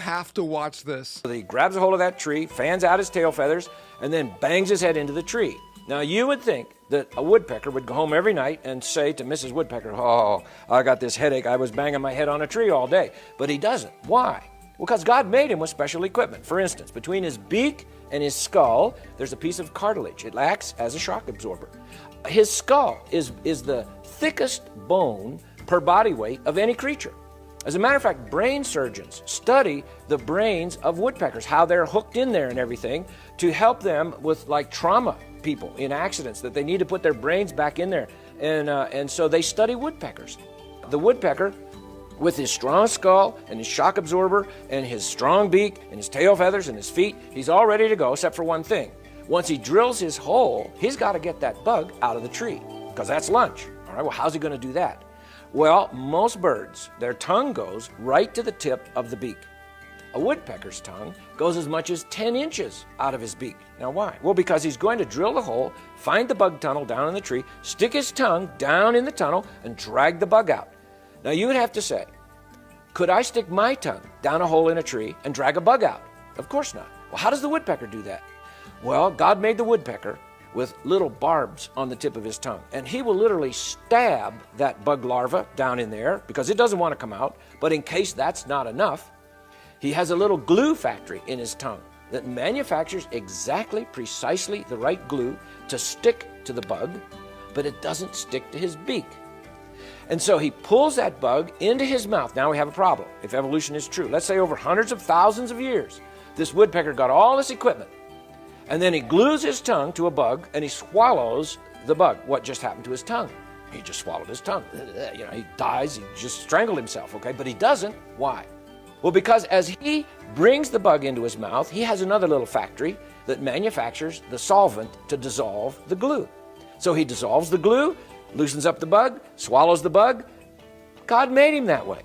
have to watch this. So he grabs a hold of that tree, fans out his tail feathers, and then bangs his head into the tree. Now you would think that a woodpecker would go home every night and say to Mrs. Woodpecker, "Oh, I got this headache. I was banging my head on a tree all day." But he doesn't. Why? Well, because God made him with special equipment. For instance, between his beak and his skull, there's a piece of cartilage. It acts as a shock absorber. His skull is the thickest bone per body weight of any creature. As a matter of fact, brain surgeons study the brains of woodpeckers, how they're hooked in there and everything, to help them with like trauma people in accidents, that they need to put their brains back in there. And so they study woodpeckers. The woodpecker, with his strong skull and his shock absorber and his strong beak and his tail feathers and his feet, he's all ready to go, except for one thing. Once he drills his hole, he's got to get that bug out of the tree, because that's lunch. All right, well, how's he going to do that? Well, most birds, their tongue goes right to the tip of the beak. A woodpecker's tongue goes as much as 10 inches out of his beak. Now why? Well, because he's going to drill the hole, find the bug tunnel down in the tree, stick his tongue down in the tunnel, and drag the bug out. Now you would have to say, could I stick my tongue down a hole in a tree and drag a bug out? Of course not. Well, how does the woodpecker do that? Well, God made the woodpecker with little barbs on the tip of his tongue, and he will literally stab that bug larva down in there because it doesn't want to come out. But in case that's not enough, he has a little glue factory in his tongue that manufactures precisely the right glue to stick to the bug, but it doesn't stick to his beak. And so he pulls that bug into his mouth. Now we have a problem, if evolution is true. Let's say over hundreds of thousands of years, this woodpecker got all this equipment, and then he glues his tongue to a bug and he swallows the bug. What just happened to his tongue? He just swallowed his tongue. You know, he dies, he just strangled himself, okay? But he doesn't. Why? Well, because as he brings the bug into his mouth, he has another little factory that manufactures the solvent to dissolve the glue. So he dissolves the glue, loosens up the bug, swallows the bug. God made him that way.